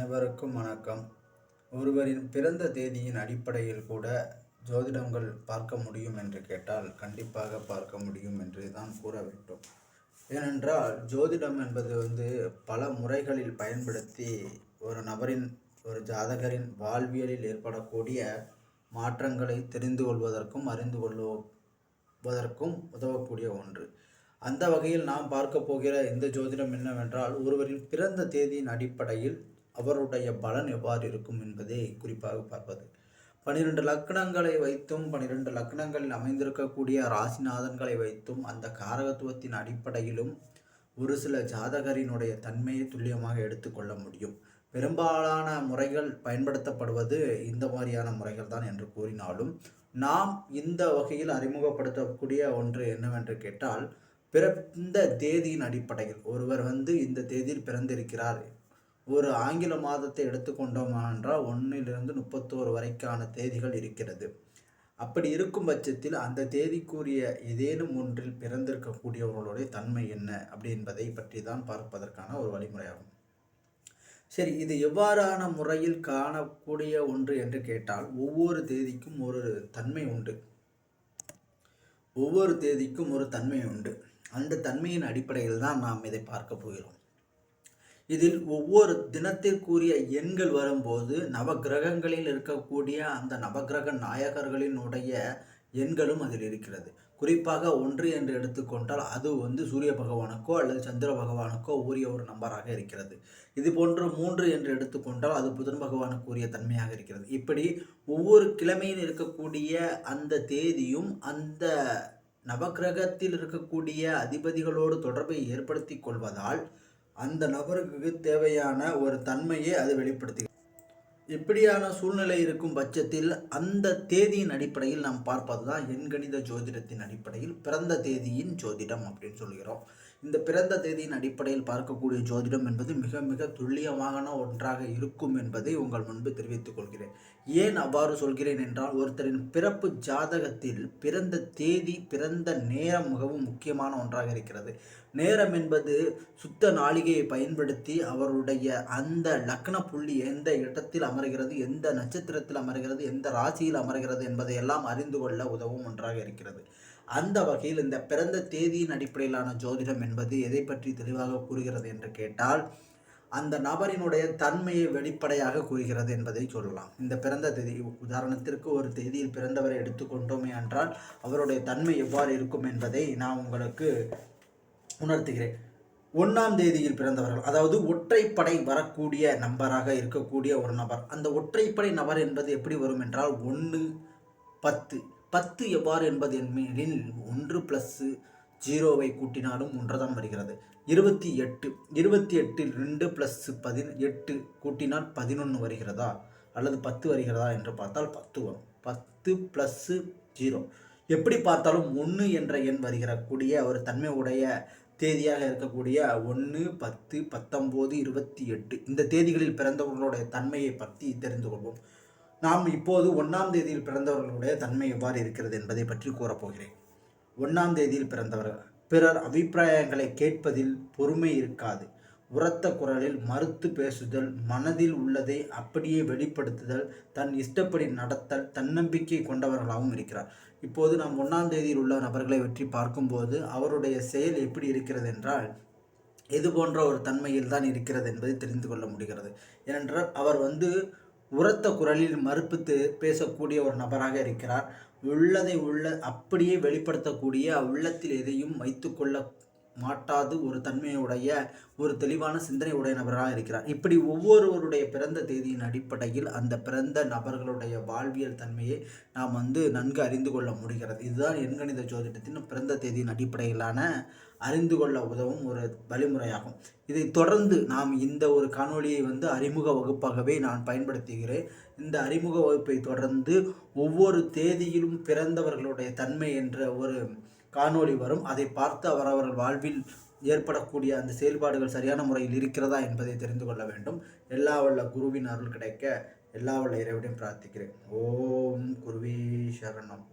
அனைவருக்கும் வணக்கம். ஒருவரின் பிறந்த தேதியின் அடிப்படையில் கூட ஜோதிடங்கள் பார்க்க முடியும் என்று கேட்டால் கண்டிப்பாக பார்க்க முடியும் என்று தான் கூற வேண்டும். ஏனென்றால் ஜோதிடம் என்பது பல முறைகளில் பயன்படுத்தி ஒரு நபரின் ஒரு ஜாதகரின் வாழ்வியலில் ஏற்படக்கூடிய மாற்றங்களை தெரிந்து கொள்வதற்கும் அறிந்து கொள்வதற்கும் உதவக்கூடிய ஒன்று. அந்த வகையில் நாம் பார்க்க போகிற இந்த ஜோதிடம் என்னவென்றால், ஒருவரின் பிறந்த தேதியின் அடிப்படையில் அவருடைய பலன் எவ்வாறு இருக்கும் என்பதை குறிப்பாக பார்ப்பது. 12 லக்னங்களை வைத்தும் 12 லக்னங்களில் அமைந்திருக்கக்கூடிய ராசிநாதன்களை வைத்தும் அந்த காரகத்துவத்தின் அடிப்படையிலும் ஒரு சில ஜாதகரினுடைய தன்மையை துல்லியமாக எடுத்துக்கொள்ள முடியும். பெரும்பாலான முறைகள் பயன்படுத்தப்படுவது இந்த மாதிரியான முறைகள் தான் என்று கூறினாலும், நாம் இந்த வகையில் அறிமுகப்படுத்தக்கூடிய ஒன்று என்னவென்று கேட்டால், பிறந்த தேதியின் அடிப்படையில் ஒருவர் இந்த தேதியில் பிறந்திருக்கிறார். ஒரு ஆங்கில மாதத்தை எடுத்துக்கொண்டோம் என்றால் 1லிருந்து 31 வரைக்கான தேதிகள் இருக்கிறது. அப்படி இருக்கும் பட்சத்தில் அந்த தேதிக்குரிய ஏதேனும் ஒன்றில் பிறந்திருக்கக்கூடியவர்களுடைய தன்மை என்ன அப்படி என்பதை பற்றி தான் பார்ப்பதற்கான ஒரு வழிமுறையாகும். சரி, இது எவ்வாறான முறையில் காணக்கூடிய ஒன்று என்று கேட்டால், ஒவ்வொரு தேதிக்கும் ஒரு தன்மை உண்டு. ஒவ்வொரு தேதிக்கும் ஒரு தன்மை உண்டு. அந்த தன்மையின் அடிப்படையில் தான் நாம் இதை பார்க்க போகிறோம். இதில் ஒவ்வொரு தினத்திற்குரிய எண்கள் வரும்போது நவகிரகங்களில் இருக்கக்கூடிய அந்த நவகிரக நாயகர்களினுடைய எண்களும் அதில் இருக்கிறது. குறிப்பாக 1 என்று எடுத்துக்கொண்டால் அது சூரிய பகவானுக்கோ அல்லது சந்திர பகவானுக்கோ உரிய ஒரு நம்பராக இருக்கிறது. இது போன்று 3 என்று எடுத்துக்கொண்டால் அது புதன் பகவானுக்கு உரிய தன்மையாக இருக்கிறது. இப்படி ஒவ்வொரு கிழமையில் இருக்கக்கூடிய அந்த தேதியும் அந்த நவகிரகத்தில் இருக்கக்கூடிய அதிபதிகளோடு தொடர்பை ஏற்படுத்தி கொள்வதால் அந்த நபருக்கு தேவையான ஒரு தன்மையை அது வெளிப்படுத்துகிறது. இப்படியான சூழ்நிலை இருக்கும் பட்சத்தில் அந்த தேதியின் அடிப்படையில் நாம் பார்ப்பது தான் எண்கணித ஜோதிடத்தின் அடிப்படையில் பிறந்த தேதியின் ஜோதிடம் அப்படின்னு சொல்கிறோம். இந்த பிறந்த தேதியின் அடிப்படையில் பார்க்கக்கூடிய ஜோதிடம் என்பது மிக மிக துல்லியமான ஒன்றாக இருக்கும் என்பதை உங்கள் முன்பு தெரிவித்துக் கொள்கிறேன். ஏன் அவ்வாறு சொல்கிறேன் என்றால், ஒருத்தரின் பிறப்பு ஜாதகத்தில் பிறந்த தேதி, பிறந்த நேரம் மிகவும் முக்கியமான ஒன்றாக இருக்கிறது. நேரம் என்பது சுத்த நாளிகையை பயன்படுத்தி அவருடைய அந்த லக்ன புள்ளி எந்த இடத்தில் அமர்கிறது, எந்த நட்சத்திரத்தில் அமர்கிறது, எந்த ராசியில் அமர்கிறது என்பதை எல்லாம் அறிந்து கொள்ள உதவும் ஒன்றாக இருக்கிறது. அந்த வகையில் இந்த பிறந்த தேதியின் அடிப்படையிலான ஜோதிடம் என்பது எதை பற்றி தெளிவாக கூறுகிறது என்று கேட்டால், அந்த நபரினுடைய தன்மையை வெளிப்படையாக கூறுகிறது என்பதை சொல்லலாம். இந்த பிறந்த தேதி, உதாரணத்திற்கு ஒரு தேதியில் பிறந்தவரை எடுத்துக்கொண்டோமே என்றால் அவருடைய தன்மை எவ்வாறு இருக்கும் என்பதை நான் உங்களுக்கு உணர்த்துகிறேன். 1ஆம் தேதியில் பிறந்தவர்கள், அதாவது ஒற்றைப்படை வரக்கூடிய நம்பராக இருக்கக்கூடிய ஒரு நபர். அந்த ஒற்றைப்படை நபர் என்பது எப்படி வரும் என்றால் 1, 10. 10 எவ்வாறு என்பது எனில் 1 + 0 கூட்டினாலும் 1 தான் வருகிறது. 28. 28இல் 2 + 18 கூட்டினால் 11 வருகிறதா அல்லது 10 வருகிறதா என்று பார்த்தால் 10 வரும். 10 + 0 எப்படி பார்த்தாலும் 1 என்ற எண் வருகிறக்கூடிய ஒரு தன்மை உடைய தேதியாக இருக்கக்கூடிய 1, 10, 19, 28 இந்த தேதிகளில் பிறந்தவர்களுடைய தன்மையை பற்றி தெரிந்து கொள்வோம். நாம் இப்போது 1ஆம் தேதியில் பிறந்தவர்களுடைய தன்மை எவ்வாறு இருக்கிறது என்பதை பற்றி கூறப்போகிறேன். 1ஆம் தேதியில் பிறந்தவர்கள் பிறர் அபிப்பிராயங்களை கேட்பதில் பொறுமை இருக்காது. உரத்த குரலில் மறுத்து பேசுதல், மனதில் உள்ளதை அப்படியே வெளிப்படுத்துதல், தன் இஷ்டப்படி நடத்தல், தன்னம்பிக்கை கொண்டவர்களாகவும் இருக்கிறார். இப்போது நாம் 1ஆம் தேதியில் உள்ள நபர்களை பற்றி பார்க்கும்போது அவருடைய செயல் எப்படி இருக்கிறது என்றால், இது போன்ற ஒரு தன்மையில் தான் இருக்கிறது என்பதை தெரிந்து கொள்ள முடிகிறது. ஏனென்றால் அவர் உரத்த குரலில் மறுப்பு பேசக்கூடிய ஒரு நபராக இருக்கிறார். உள்ளதை அப்படியே வெளிப்படுத்தக்கூடிய, உள்ளத்தில் எதையும் வைத்துக்கொள்ள மாட்டாது ஒரு தன்மையுடைய ஒரு தெளிவான சிந்தனை உடைய நபராக இருக்கிறார். இப்படி ஒவ்வொருவருடைய பிறந்த தேதியின் அடிப்படையில் அந்த பிறந்த நபர்களுடைய வாழ்வியல் தன்மையை நாம் நன்கு அறிந்து கொள்ள முடிகிறது. இதுதான் எண்கணித ஜோதிடத்தின் பிறந்த தேதியின் அடிப்படையிலான அறிந்து கொள்ள உதவும் ஒரு வழிமுறையாகும். இதை தொடர்ந்து நாம் இந்த ஒரு காணொளியை அறிமுக வகுப்பாகவே நான் பயன்படுத்துகிறேன். இந்த அறிமுக வகுப்பை தொடர்ந்து ஒவ்வொரு தேதியிலும் பிறந்தவர்களுடைய தன்மை என்ற ஒரு காணொளி வரும். அதை பார்த்து அவரவர்கள் வாழ்வில் ஏற்படக்கூடிய அந்த செயல்பாடுகள் சரியான முறையில் இருக்கிறதா என்பதை தெரிந்து கொள்ள வேண்டும். எல்லா வல்ல குருவின் அருள் கிடைக்க எல்லா வல்ல இறைவனையும் பிரார்த்திக்கிறேன். ஓம் குருவே சரணம்.